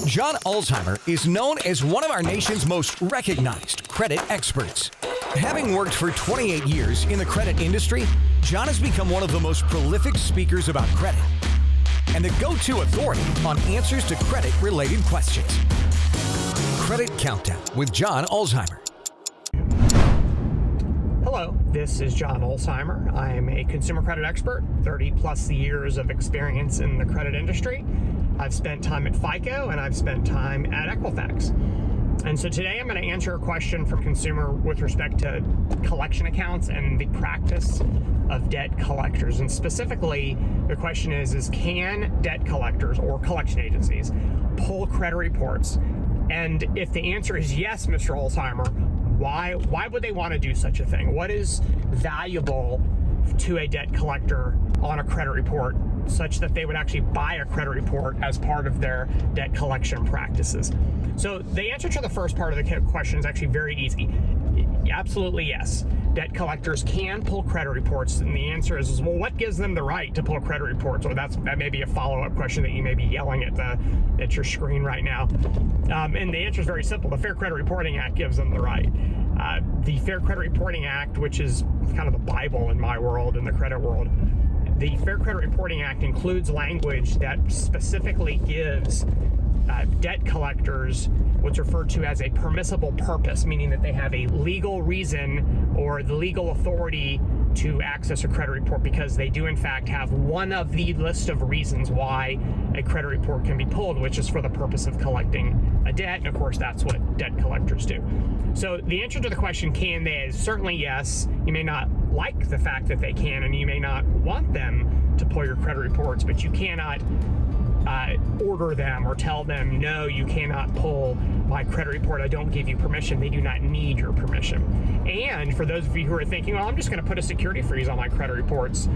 John Ulzheimer is known as one of our nation's most recognized credit experts. Having worked for 28 years in the credit industry, John has become one of the most prolific speakers about credit and the go-to authority on answers to credit-related questions. Credit Countdown with John Ulzheimer. Hello, this is John Ulzheimer. I am a consumer credit expert, 30 plus years of experience in the credit industry. I've spent time at FICO and I've spent time at Equifax. And so today I'm going to answer a question from a consumer with respect to collection accounts and the practice of debt collectors. And specifically, the question is can debt collectors or collection agencies pull credit reports? And if the answer is yes, Mr. Ulzheimer, why would they want to do such a thing? What is valuable to a debt collector on a credit report such that they would actually buy a credit report as part of their debt collection practices? So the answer to the first part of the question is actually very easy. Absolutely yes. Debt collectors can pull credit reports, and the answer is well, what gives them the right to pull credit reports? Or that may be a follow-up question that you may be yelling at your screen right now. And the answer is very simple. The Fair Credit Reporting Act gives them the right. The Fair Credit Reporting Act, which is kind of the Bible in my world, in the credit world, the Fair Credit Reporting Act includes language that specifically gives debt collectors what's referred to as a permissible purpose, meaning that they have a legal reason or the legal authority to access a credit report because they do in fact have one of the list of reasons why a credit report can be pulled, which is for the purpose of collecting a debt. And of course, that's what debt collectors do. So the answer to the question, can they, is certainly yes. You may not like the fact that they can, and you may not want them to pull your credit reports, but you cannot order them or tell them, no, you cannot pull my credit report. I don't give you permission. They do not need your permission. And for those of you who are thinking, well, I'm just going to put a security freeze on my credit reports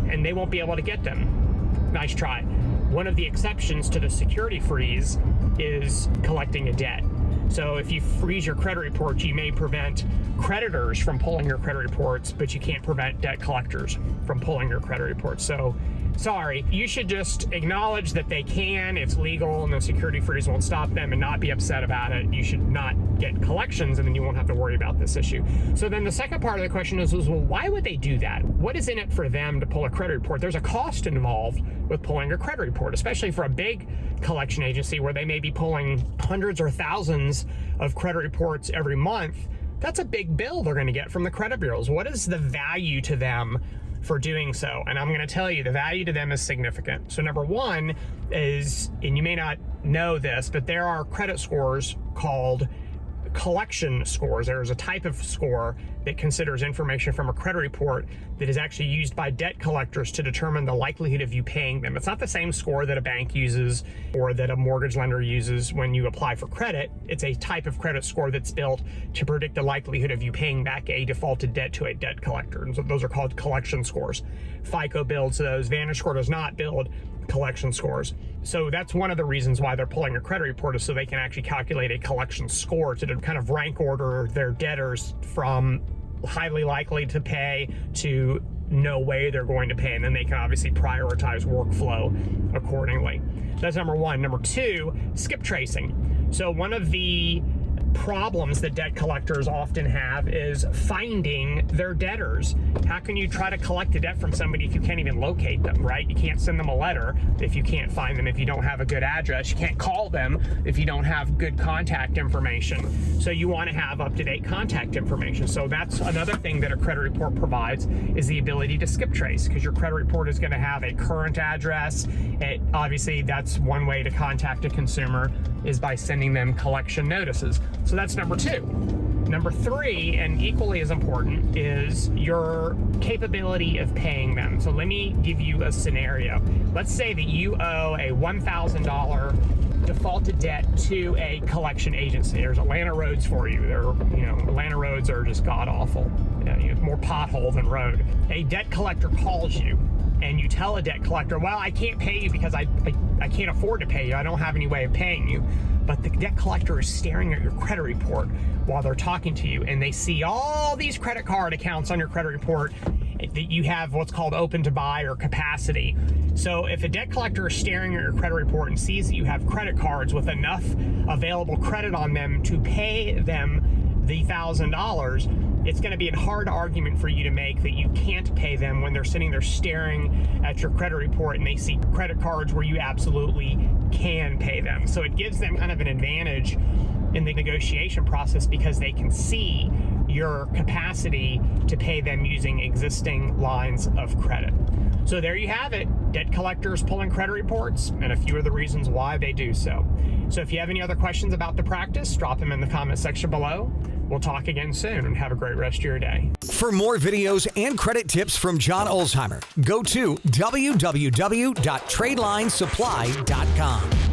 and they won't be able to get them. Nice try. One of the exceptions to the security freeze is collecting a debt. So if you freeze your credit reports, you may prevent creditors from pulling your credit reports, but you can't prevent debt collectors from pulling your credit reports. So sorry, you should just acknowledge that they can, it's legal, and the security freeze won't stop them, and not be upset about it. You should not get collections, and then you won't have to worry about this issue. So then the second part of the question is well, why would they do that? What is in it for them to pull a credit report? There's a cost involved with pulling a credit report, especially for a big collection agency where they may be pulling hundreds or thousands of credit reports every month. That's a big bill they're going to get from the credit bureaus. What is the value to them for doing so? And I'm going to tell you the value to them is significant. So number one is, and you may not know this, but there are credit scores called collection scores. There is a type of score that considers information from a credit report that is actually used by debt collectors to determine the likelihood of you paying them. It's not the same score that a bank uses or that a mortgage lender uses when you apply for credit. It's a type of credit score that's built to predict the likelihood of you paying back a defaulted debt to a debt collector. And so those are called collection scores. FICO builds those. VantageScore does not build collection scores. So that's one of the reasons why they're pulling a credit report, is so they can actually calculate a collection score to kind of rank order their debtors from highly likely to pay to no way they're going to pay, and then they can obviously prioritize workflow accordingly. That's number one. Number two, skip tracing. So one of the problems that debt collectors often have is finding their debtors. How can you try to collect a debt from somebody if you can't even locate them, right? You can't send them a letter if you can't find them, if you don't have a good address. You can't call them if you don't have good contact information. So you want to have up-to-date contact information. So that's another thing that a credit report provides, is the ability to skip trace, because your credit report is going to have a current address. Obviously, that's one way to contact a consumer, is by sending them collection notices. So that's number two. Number three, and equally as important, is your capability of paying them. So let me give you a scenario. Let's say that you owe a $1,000 defaulted debt to a collection agency. There's Atlanta roads for you. Atlanta roads are just god awful. More pothole than road. A debt collector calls you, and you tell a debt collector, well, I can't pay you because I can't afford to pay you. I don't have any way of paying you. But the debt collector is staring at your credit report while they're talking to you, and they see all these credit card accounts on your credit report, you have what's called open to buy or capacity. So if a debt collector is staring at your credit report and sees that you have credit cards with enough available credit on them to pay them the $1,000, it's going to be a hard argument for you to make that you can't pay them when they're sitting there staring at your credit report and they see credit cards where you absolutely can pay them. So it gives them kind of an advantage in the negotiation process because they can see your capacity to pay them using existing lines of credit. So there you have it, debt collectors pulling credit reports and a few of the reasons why they do so. So if you have any other questions about the practice, drop them in the comment section below. We'll talk again soon and have a great rest of your day. For more videos and credit tips from John Ulzheimer, go to www.tradelinesupply.com.